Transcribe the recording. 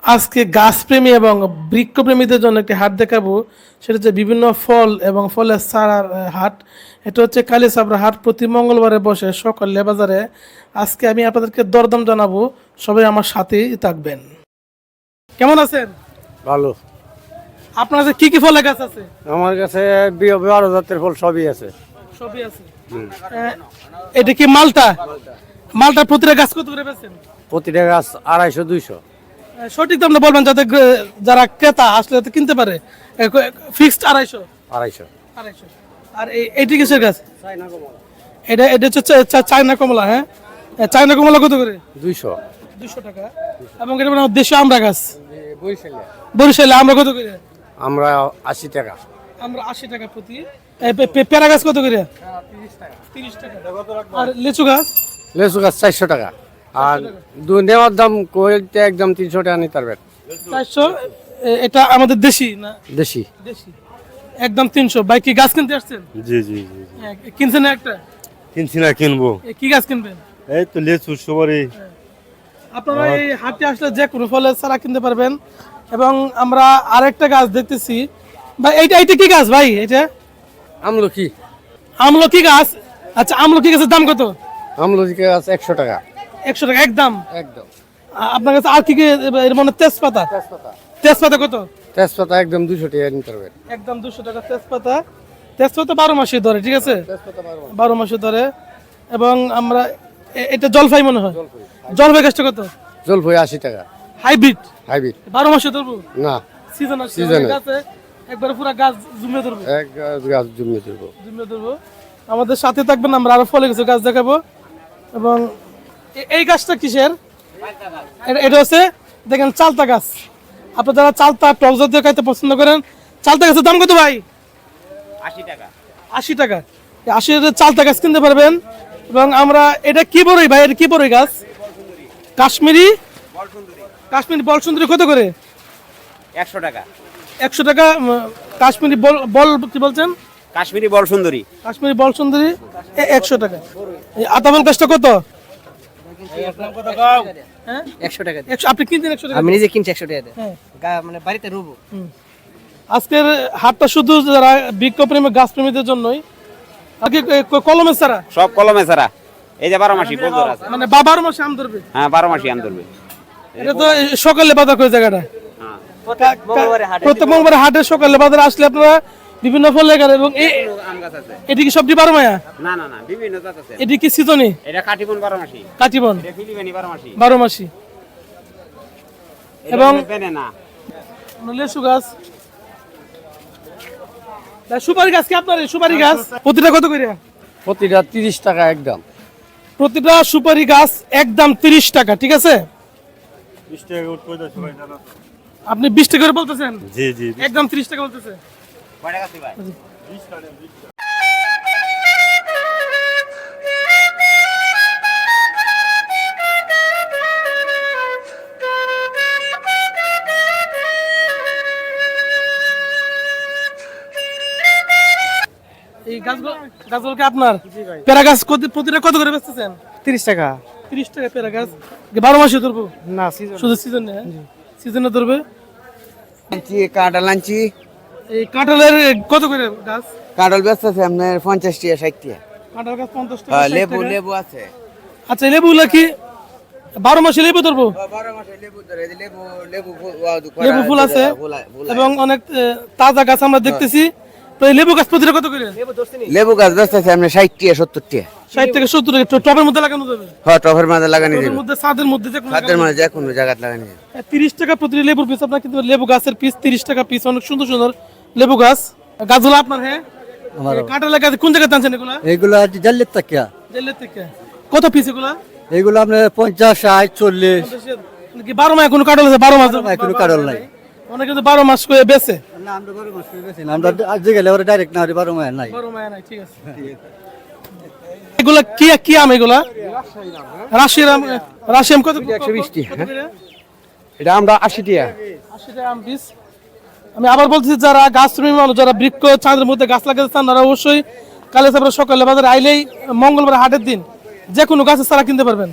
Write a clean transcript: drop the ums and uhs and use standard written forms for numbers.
আজকে গাছপ্রেমী এবং বৃক্ষপ্রেমীদের জন্য একটি হাট দেখাবো। সেটা হচ্ছে বিভিন্ন ফল এবং ফলের চারার হাট। এটা হচ্ছে কালীসাবরা হাট, প্রতি মঙ্গলবারে বসে সকালে বাজারে। আজকে আমি আপনাদেরকে দরদাম জানাবো, সবাই আমার সাথেই থাকবেন। কেমন আছেন? ভালো। আপনার কাছে কি কি ফলের গাছ আছে? আমার কাছে বিভিন্ন জাতের ফল সবই আছে। সবই আছে। এটা কি মালটা? মালটা প্রতিটা গাছ কত করে বেচেন? প্রতিটা গাছ 250-200। সঠিক দামটা বলবেন যাতে যারা ক্রেতা আসলে যাতে কিনতে পারে। ফিক্সড 250। 250। আর এইটি কিসের গাছ? এটা এটা হচ্ছে চায়না কমলা। হ্যাঁ, চায়না কমলা কত করে? 200 টাকা। এবং এটা মানে দেশীয় আমরা গাছ। বরিশালে আমরা কত করে? আমরা 80 টাকা। আমরা 80 টাকা প্রতি। পেয়ারা গাছ কত করে? 30 টাকা। আর লিচু গাছ? লেচু গাছ 400 টাকা। আর নেওয়ার দাম কইতে একদম 300 টাকা নিতে পারবেন। 400। এটা আমাদের দেশি না? দেশি। দেশি। একদম 300। ভাই কি গাছ কিনতে আসছেন? জি জি জি কিনছেন একটা? কিনছি না, কিনবো। কি গাছ কিনবেন? এই তো লেচু সুপারি। আপনারা এই হাটে আসলে যে কোনো ফলের চারা কিনতে পারবেন। এবং আমরা আরেকটা গাছ দেখতেছি ভাই, এইটা এইটা কি গাছ ভাই? এটা আমলকি। আমলকি গাছ। আচ্ছা, আমলকি গাছের দাম কত? আমলকি গাছ 100 টাকা। 100 টাকা একদম। একদম। আপনার কাছে আর কি কি এর মানে তেজপাতা? তেজপাতা কত? তেজপাতা একদম 200 টাকা নিতে পারবেন। একদম 200 টাকা তেজপাতা। তেজপাতা 12 মাসে ধরে, ঠিক আছে? 12 মাসে ধরে। এবং আমরা এটা জলপাই মনে হয়। জলপাই গাছটা কত? জলপাই 80 টাকা। হাইব্রিড? হাইব্রিড 12 মাসে ধরবো না, সিজন আছে। সিজনে। গাছে একবারে পুরো গাছ জুমে ধরবো। এক গাছ জমিয়ে দেবো। জুমে ধরবো। আমাদের সাথে থাকবেন, আমরা আরো ফলে কিছু গাছ দেখাবো। এবং এই গাছটা কিসের? এটা হচ্ছে দেখেন চালতা গাছ। আপনারা যারা চালতা টক জাতীয় খাইতে পছন্দ করেন, চালতা গাছের দাম কত ভাই? 80 টাকা। 80 টাকা। 80 টাকা চালতা গাছ কিনতে পারবেন। এবং আমরা এটা কি বড়ই ভাই? এটা কি বড়ই গাছ? কাশ্মীরি কাশ্মীরি বল সুন্দরী কত করে? 100 টাকা। 100 টাকা। কাশ্মীরি বল বল কি বলছেন? কাশ্মীরি বল সুন্দরী। কাশ্মীরি বল সুন্দরী 100 টাকা। এই আতাবল গাছটা কত? হ্যাঁ 100 টাকা। 100। আপনি কিনছেন 100 টাকা? আমি নিজে কিনছি 100 টাকা দিয়ে। হ্যাঁ। মানে বাড়িতে রুবো। আজকের হাটটা শুধু যারা বৃক্ষপ্রেমী গাছপ্রেমীদের জন্যই। আগে কলমের ছাড়া সব কলমে ছাড়া। এই যে 12 মাসি বন্ধুর আছে। মানে বাবার মাসে আম ধরবে। হ্যাঁ 12 মাসি আম ধরবে। এটা তো সকালে বাজার করে জায়গাটা। হ্যাঁ। প্রত্যেক মঙ্গলবার হাটে সকালে বাজারে আসলে আপনারা বিভিন্ন ফল লাগান। এবং আম গাছ আছে। এটি কি সবজি 12 মায়া? না না না, বিভিন্ন জাত আছে। এটি কি সিজনে? এটা কাটিবন 12 মাসি। কাটিবন এটা ফিলিপাইনি 12 মাসি। 12 মাসি। এবং এবং পেনে না। লেসু গাছ। সুপারি গাছ কি আপনার? সুপারি গাছ প্রতিটা কত করে? প্রতিটা 30 টাকা একদম। প্রতিটা সুপারি গাছ একদম 30 টাকা, ঠিক আছে? 20 টাকা উঠবে তো সবাই জানো তো। আপনি 20 টাকা করে বলতেছেন? জি জি একদম 30 টাকা বলতেছে। কয় টাকা দিবা? 20 টাকা 20 টাকা। এই গাছগুলো কি আপনার? পেয়ারা গাছ প্রতিটা কত করে বেচতেছেন? 30 টাকা। 30 টাকা পেয়ারা গাছ। 12 মাসে ধরবো? না সিজন। শুধু সিজনে? সিজনে ধরবে। আনছি কাঁঠাল আনছি। এই কাঁঠালের কত করে গাছ? কাঁঠাল ব্যস্ত আছে আপনার 50 টাকা 60 টাকা। কাঁঠাল গাছ 50 টাকা। হ্যাঁ, 60 লেবু টাকা। লেবু আছে। আচ্ছা, লেবুগুলা কি 12 মাসে লেবু ধরবো? 12 মাসে লেবু ধরে লেবু লেবু লেবু ফুল আছে এবং অনেক তাজা গাছ আমরা দেখতেছি। তো এই লেবু গাছ প্রতিটা কত করে? লেবু গাছ ব্যস্ত আছে আপনার 60 টাকা 70 টাকা। 60 থেকে 70 টাকা। টবের মধ্যে লাগানো যাবে? হ্যাঁ, টফের মাঝে লাগানি টবের যাবে। মধ্যে, ছাদের মধ্যে যে কোনো খাদ্যের জায়গায়। মাঝে যে কোনো জায়গায় লাগানি যাবে। 30 টাকা প্রতি লেবুর পিস। আপনার কিন্তু লেবু গাছের পিস 30 টাকা পিস। অনেক সুন্দর সুন্দর লেবু গাছ। গাছগুলো আপনার? হ্যাঁ। কাঁঠালের গাছ কোন জায়গায় টানছেন এগুলা? এগুলো আছে জাল্লের টাকা। জেলের থেকে। কত পিস এগুলা? এগুলো আপনার 50, 60, 40। কি 12 মাস কোনো কাঁঠাল আছে? 12 মাস কোনো কারণ নাই। অনেকে কিন্তু 12 মাস করে বেচে। না, আমরা 12 মাস করে বেশি না। আমরা আজ গেলে ওরা ডাইরেক্ট না, 12 মাস নাই। 12 মাস নাই, ঠিক আছে। এগুলা কি কি আম এগুলা? রাশিয়ার আম। রাশিয়াম কত? 120 টাকা। কত করে? এটা আমরা 80 টাকা। 80 টাকা আম পিস। আমি আবার বলছি, যারা গাছপ্রেমী মানুষ, যারা বৃক্ষ ছাদের মধ্যে গাছ লাগাতে চান, তারা অবশ্যই কালীসাবরা সকালে বাজারে আইলেই মঙ্গলবার হাটের দিন যে কোনো গাছের চারা কিনতে পারবেন।